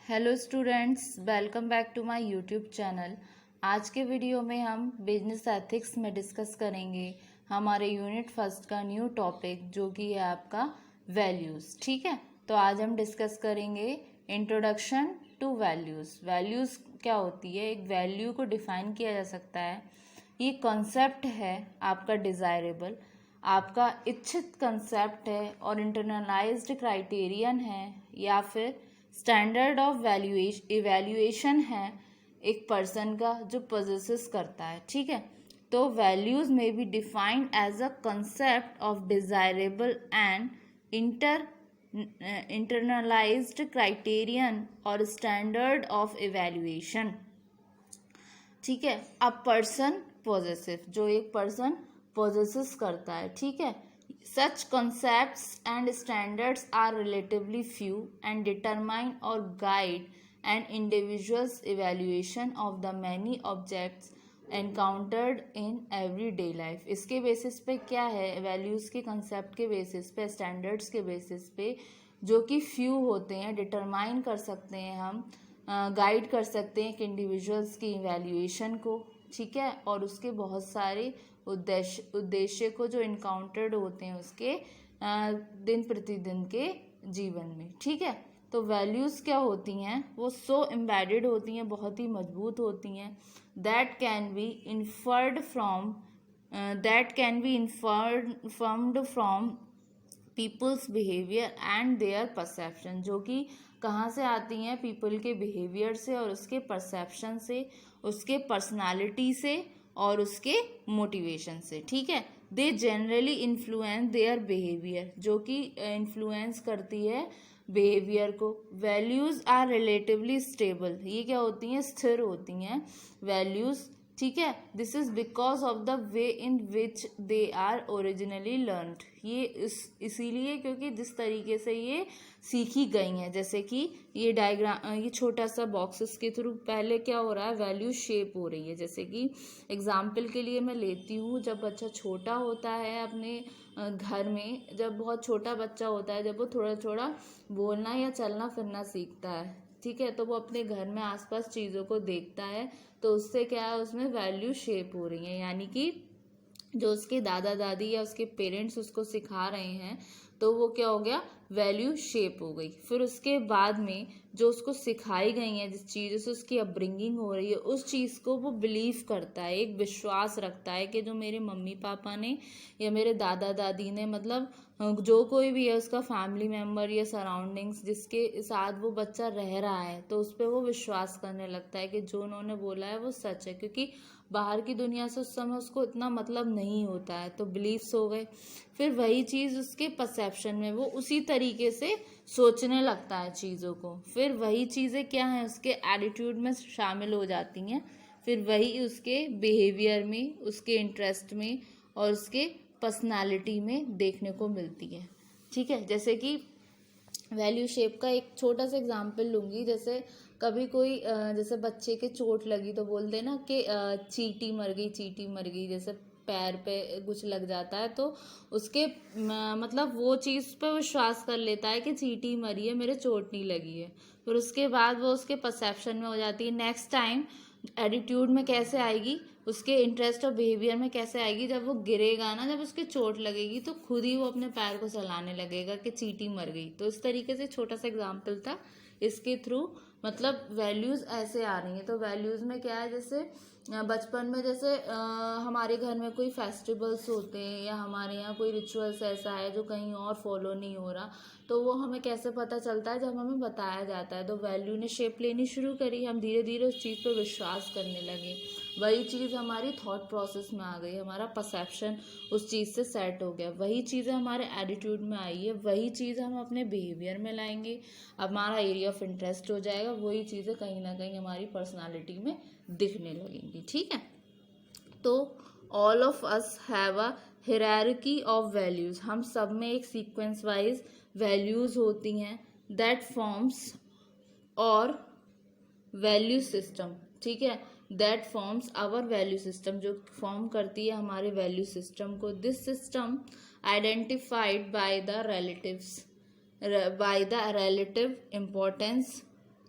Hello students, welcome back to my YouTube channel. आज के video में हम बिजनेस एथिक्स में डिस्कस करेंगे हमारे यूनिट फर्स्ट का न्यू टॉपिक जो कि है आपका वैल्यूज़। ठीक है, तो आज हम डिस्कस करेंगे इंट्रोडक्शन टू वैल्यूज़। वैल्यूज़ क्या होती है? एक वैल्यू को डिफाइन किया जा सकता है, ये कॉन्सेप्ट है आपका डिज़ायरेबल, आपका इच्छित कंसेप्ट है और इंटरनलाइज्ड क्राइटेरियन है, या फिर स्टैंडर्ड ऑफ इवैल्यूएशन है एक पर्सन का जो पोजेसेस करता है। ठीक है, तो वैल्यूज में be defined as a concept of desirable and internalised criterion और स्टैंडर्ड ऑफ इवैल्यूएशन। ठीक है, अ पर्सन पोजेसिव, जो एक पर्सन पोजेसेस करता है। ठीक है, such concepts and standards are relatively few and determine or guide an individual's evaluation of the many objects encountered in everyday life। इसके बेसिस पे क्या है, वैल्यूज़ के कंसेप्ट के बेसिस पे, स्टैंडर्ड्स के बेसिस पे, जो कि फ्यू होते हैं, डिटरमाइन कर सकते हैं, हम गाइड कर सकते हैं कि इंडिविजुअल्स की इवैल्यूएशन को। ठीक है, और उसके बहुत सारे उद्देश्य को जो इनकाउंटर्ड होते हैं उसके दिन प्रतिदिन के जीवन में। ठीक है, तो वैल्यूज़ क्या होती हैं? वो सो एम्बेडेड होती हैं, बहुत ही मजबूत होती हैं, that can be inferred from peoples behaviour and their perception. जो कि कहाँ से आती हैं? पीपल के बिहेवियर से और उसके परसेप्शन से, उसके पर्सनालिटी से और उसके मोटिवेशन से। ठीक है, they generally influence their behaviour, जो कि इन्फ्लुएंस करती है बिहेवियर को। वैल्यूज़ आर रिलेटिवली स्टेबल, ये क्या होती हैं? स्थिर होती हैं वैल्यूज़। ठीक है, this is because of the way in which they are originally learned. ये इसीलिए क्योंकि जिस तरीके से ये सीखी गई हैं। जैसे कि ये डायग्राम, ये छोटा सा बॉक्सेस के थ्रू पहले क्या हो रहा है, वैल्यू शेप हो रही है। जैसे कि एग्जाम्पल के लिए मैं लेती हूँ, जब बच्चा छोटा होता है अपने घर में, जब बहुत छोटा बच्चा होता है, जब वो थोड़ा थोड़ा बोलना या चलना फिरना सीखता है, ठीक है, तो वो अपने घर में आसपास चीज़ों को देखता है, तो उससे क्या है, उसमें वैल्यू शेप हो रही है। यानी कि जो उसके दादा दादी या उसके पेरेंट्स उसको सिखा रहे हैं, तो वो क्या हो गया, वैल्यू शेप हो गई। फिर उसके बाद में जो उसको सिखाई गई है, जिस चीज़ से उसकी अपब्रिंगिंग हो रही है, उस चीज़ को वो बिलीव करता है, एक विश्वास रखता है कि जो मेरे मम्मी पापा ने या मेरे दादा दादी ने, मतलब जो कोई भी है उसका फैमिली मेम्बर या सराउंडिंग्स जिसके साथ वो बच्चा रह रहा है, तो उस पर वो विश्वास करने लगता है कि जो उन्होंने बोला है वो सच है। क्योंकि बाहर की दुनिया से उस समय उसको इतना मतलब नहीं होता है, तो बिलीव्स हो गए। फिर वही चीज़ उसके परसेप्शन में, वो उसी तरीके से सोचने लगता है चीज़ों को। फिर वही चीज़ें क्या हैं, उसके एटीट्यूड में शामिल हो जाती हैं। फिर वही उसके बिहेवियर में, उसके इंटरेस्ट में और उसके पर्सनालिटी में देखने को मिलती है। ठीक है, जैसे कि वैल्यू शेप का एक छोटा सा एग्जांपल लूँगी। जैसे कभी कोई जैसे बच्चे के चोट लगी तो बोलते ना कि चींटी मर गई, चींटी मर गई। जैसे पैर पे कुछ लग जाता है तो उसके मतलब वो चीज़ पे विश्वास कर लेता है कि चींटी मरी है, मेरे चोट नहीं लगी है। फिर उसके बाद वो उसके परसेप्शन में हो जाती है। नेक्स्ट टाइम एटीट्यूड में कैसे आएगी, उसके इंटरेस्ट और बिहेवियर में कैसे आएगी, जब वो गिरेगा ना, जब उसके चोट लगेगी तो खुद ही वो अपने पैर को चलाने लगेगा कि चींटी मर गई। तो इस तरीके से छोटा सा एग्जाम्पल था, इसके थ्रू मतलब वैल्यूज़ ऐसे आ रही हैं। तो वैल्यूज़ में क्या है, जैसे बचपन में जैसे हमारे घर में कोई फेस्टिवल्स होते हैं या हमारे यहाँ कोई रिचुअल्स ऐसा है जो कहीं और फॉलो नहीं हो रहा, तो वो हमें कैसे पता चलता है, जब हमें बताया जाता है। तो वैल्यू ने शेप लेनी शुरू करी, हम धीरे धीरे उस चीज़ पर विश्वास करने लगे। वही चीज़ हमारी थॉट प्रोसेस में आ गई, हमारा परसेप्शन उस चीज़ से सेट हो गया। वही चीज़ें हमारे एटीट्यूड में आई है, वही चीज़ हम अपने बिहेवियर में लाएंगे, हमारा एरिया ऑफ इंटरेस्ट हो जाएगा, वही चीज़ें कहीं ना कहीं हमारी पर्सनालिटी में दिखने लगेंगी। ठीक है, तो all of us have a hierarchy of values, हम सब में एक सीक्वेंस वाइज वैल्यूज़ होती हैं, that forms our value system. ठीक है, that forms our value system, जो फॉर्म करती है हमारे वैल्यू सिस्टम को। This system identified by the relative importance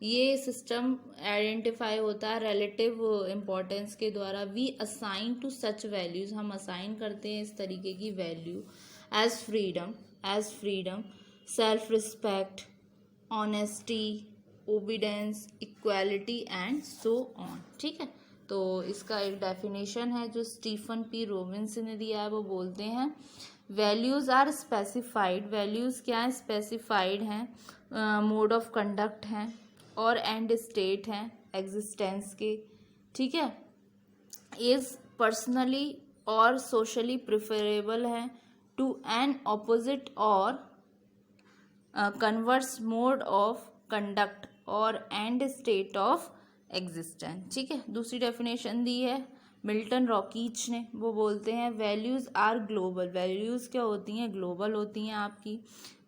ये सिस्टम आइडेंटिफाई होता है रिलेटिव इम्पोर्टेंस के द्वारा। We assign to such values, हम असाइन करते हैं इस तरीके की value as freedom, self respect, honesty, obedience, equality and so on. ठीक है, तो इसका एक डेफिनेशन है जो स्टीफन पी रोबिन्स ने दिया है। वो बोलते हैं वैल्यूज़ आर स्पेसिफाइड, वैल्यूज़ क्या है, स्पेसिफाइड हैं, मोड ऑफ कंडक्ट हैं और एंड स्टेट हैं एग्जिस्टेंस के। ठीक है, इज पर्सनली और सोशली प्रिफरेबल है टू एन ऑपोजिट और कन्वर्स मोड ऑफ कंडक्ट और एंड स्टेट ऑफ एग्जिस्टेंस। ठीक है, दूसरी डेफिनेशन दी है मिल्टन रॉकीच ने। वो बोलते हैं वैल्यूज़ आर ग्लोबल, वैल्यूज़ क्या होती हैं, ग्लोबल होती हैं आपकी।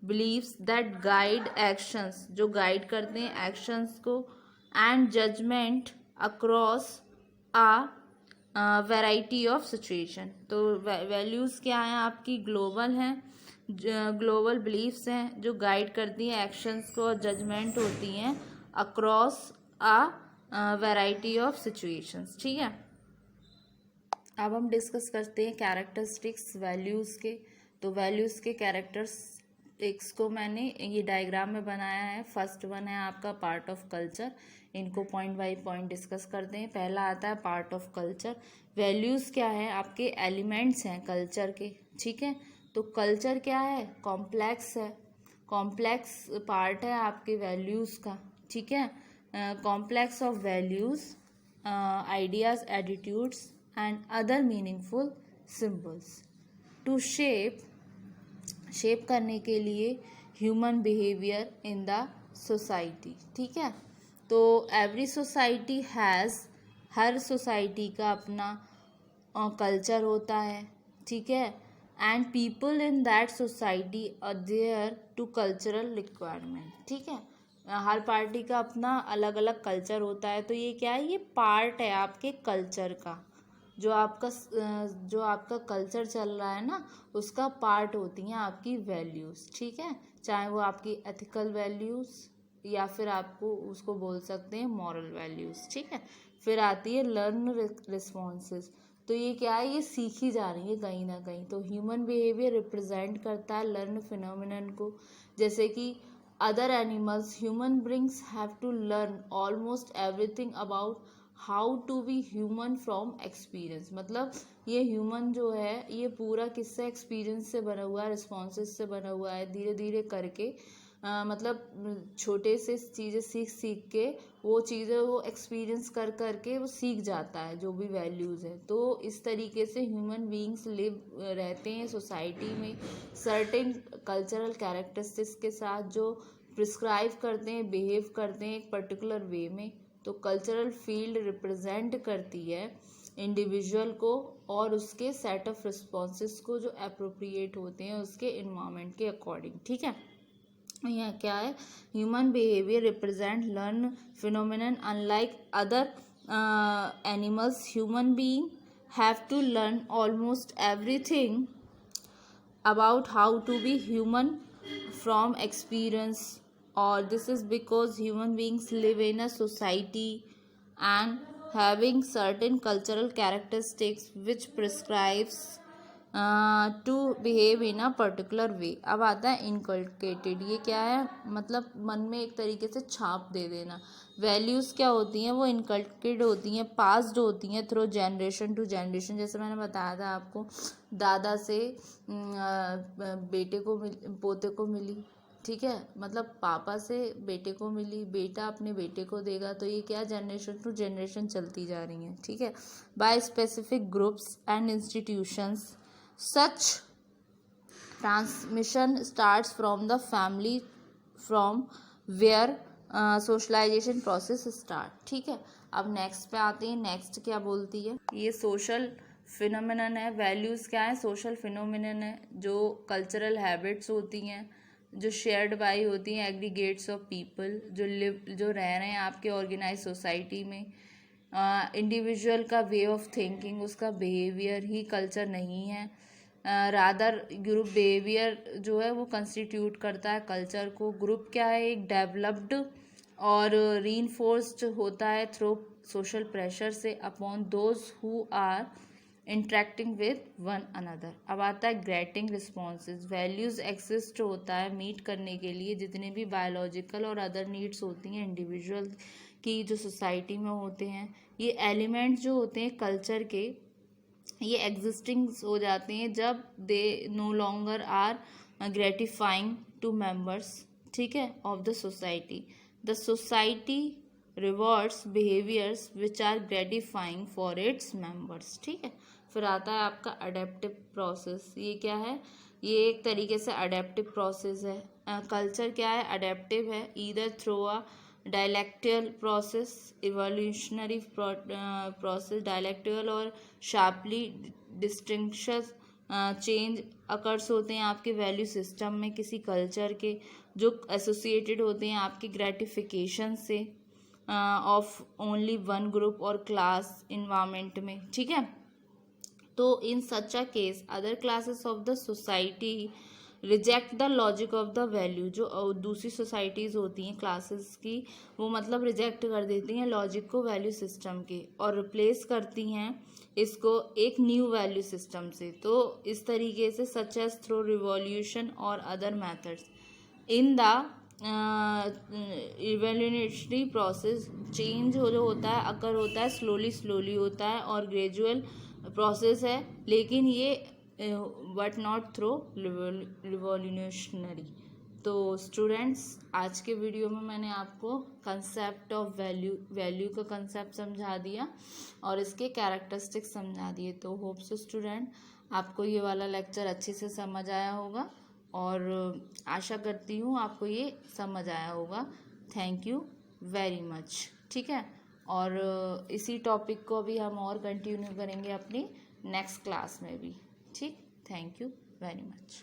बिलीव्स दैट गाइड एक्शंस, जो गाइड करते हैं एक्शंस को, and judgement across variety of situation. तो वैल्यूज़ क्या हैं आपकी, ग्लोबल हैं, ग्लोबल बिलीफ्स हैं जो गाइड करती हैं एक्शंस को, और जजमेंट होती हैं अक्रॉस वैरायटी ऑफ सिचुएशंस। ठीक है, अब हम डिस्कस करते हैं कैरेक्टरिस्टिक्स वैल्यूज़ के। तो वैल्यूज़ के कैरेक्टरिस्टिक्स को मैंने ये डायग्राम में बनाया है। फर्स्ट वन है आपका पार्ट ऑफ कल्चर। इनको पॉइंट बाय पॉइंट डिस्कस करते हैं। पहला आता है पार्ट ऑफ कल्चर। वैल्यूज़ क्या है, आपके एलिमेंट्स हैं कल्चर के। ठीक है, तो कल्चर क्या है, कॉम्प्लेक्स है, कॉम्प्लेक्स पार्ट है आपके वैल्यूज़ का। ठीक है, complex of values, ideas, attitudes and other meaningful symbols to shape करने के लिए human behavior in the society। ठीक है, तो every society has, हर सोसाइटी का अपना कल्चर होता है। ठीक है, and people in that society are there to cultural requirement. ठीक है, हर पार्टी का अपना अलग अलग कल्चर होता है। तो ये क्या है, ये पार्ट है आपके कल्चर का। जो आपका कल्चर चल रहा है ना, उसका पार्ट होती हैं आपकी वैल्यूज़। ठीक है, चाहे वो आपकी एथिकल वैल्यूज़ या फिर आपको उसको बोल सकते हैं मॉरल वैल्यूज़। ठीक है, फिर आती है लर्न रिस्पॉन्सेस। तो ये क्या है, ये सीखी जा रही है कहीं ना कहीं। तो ह्यूमन बिहेवियर रिप्रेजेंट करता है लर्न फिनोमिनन को। जैसे कि other animals, human beings have to learn almost everything about how to be human from experience. मतलब ये ह्यूमन जो है ये पूरा किससे, एक्सपीरियंस से बना हुआ है, रिस्पॉन्सेस से बना हुआ है। धीरे धीरे करके मतलब छोटे से चीज़ें सीख के वो चीज़ें वो एक्सपीरियंस कर करके वो सीख जाता है जो भी वैल्यूज़ है। तो इस तरीके से ह्यूमन बीइंग्स लिव रहते हैं सोसाइटी में सर्टेन कल्चरल कैरेक्टरिस्टिक्स के साथ, जो प्रिस्क्राइब करते हैं, बिहेव करते हैं एक पर्टिकुलर वे में। तो कल्चरल फील्ड रिप्रेजेंट करती है इंडिविजुअल को और उसके सेट ऑफ रिस्पॉन्सेस को जो अप्रोप्रिएट होते हैं उसके इन्वायरमेंट के अकॉर्डिंग। ठीक है, यहाँ क्या है, human behaviour represent learn phenomenon. Unlike other animals, human being have to learn almost everything about how to be human from experience, or this is because human beings live in a society and having certain cultural characteristics which prescribes to behave in a particular way। अब आता है inculcated। ये क्या है, मतलब मन में एक तरीके से छाप दे देना। वैल्यूज़ क्या होती हैं, वो इनकल्केटेड होती हैं, पास्ड होती हैं थ्रू जनरेशन टू जनरेशन। जैसे मैंने बताया था आपको, दादा से बेटे को पोते को मिली। ठीक है, मतलब पापा से बेटे को मिली, बेटा अपने बेटे को देगा। तो ये क्या, जनरेशन टू जनरेशन चलती जा रही हैं। ठीक है, by specific groups and institutions such transmission starts from the family from where socialisation process start. ठीक है, अब नेक्स्ट पे आते हैं। नेक्स्ट क्या बोलती है, ये सोशल फिनोमिनन है। वैल्यूज़ क्या है, सोशल फिनोमिनन है, जो कल्चरल हैबिट्स होती हैं जो शेयर्ड बाई होती हैं एग्रीगेट्स ऑफ पीपल जो रह रहे हैं आपके ऑर्गेनाइज सोसाइटी में। इंडिविजुअल का वे ऑफ थिंकिंग, उसका बिहेवियर ही कल्चर नहीं है। रादर ग्रुप बिहेवियर जो है वो कंस्टिट्यूट करता है कल्चर को। ग्रुप क्या है, एक डेवलप्ड और रीइंफोर्स्ड होता है थ्रू सोशल प्रेशर से upon those who are interacting with one another. अब आता है ग्रेटिंग रिस्पॉन्सेज। वैल्यूज़ एग्जिस्ट होता है मीट करने के लिए जितने भी बायोलॉजिकल और अदर नीड्स होती हैं इंडिविजुअल की जो सोसाइटी में होते हैं। ये एलिमेंट जो होते हैं कल्चर के, ये एग्जिस्टिंग हो जाते हैं जब they no longer are gratifying to members, ठीक है, of the society. The society rewards behaviours which are gratifying for its members, ठीक है। फिर आता है आपका अडेप्टिव प्रोसेस। ये क्या है? ये एक तरीके से अडेप्टिव प्रोसेस है। कल्चर क्या है? अडेप्टिव है, either through a dialectical process, evolutionary process, dialectical और शार्पली डिस्टिंक्शन चेंज अकर्स होते हैं आपके वैल्यू सिस्टम में किसी कल्चर के, जो एसोसिएटेड होते हैं आपके ग्रेटिफिकेशन से ऑफ ओनली वन ग्रुप और क्लास इन्वायरमेंट में, ठीक है। तो in such a case other classes of the society reject the logic of the value. जो दूसरी सोसाइटीज़ होती हैं क्लासेस की, वो मतलब रिजेक्ट कर देती हैं लॉजिक को वैल्यू सिस्टम के और रिप्लेस करती हैं इसको एक न्यू वैल्यू सिस्टम से। तो इस तरीके से सच एज थ्रू रिवॉल्यूशन और other methods in the evolutionary process change जो होता है अकर होता है स्लोली होता है और ग्रेजुअल प्रोसेस है, लेकिन ये बट नॉट थ्रू रिवॉल्यूशनरी। तो स्टूडेंट्स, आज के वीडियो में मैंने आपको कंसेप्ट ऑफ वैल्यू का कंसेप्ट समझा दिया और इसके कैरेक्टरिस्टिक्स समझा दिए। तो होप सो स्टूडेंट आपको ये वाला लेक्चर अच्छे से समझ आया होगा और आशा करती हूँ आपको ये समझ आया होगा। थैंक यू वेरी मच, ठीक है। और इसी टॉपिक को अभी हम और कंटिन्यू करेंगे अपनी नेक्स्ट क्लास में भी, ठीक। Thank you very much.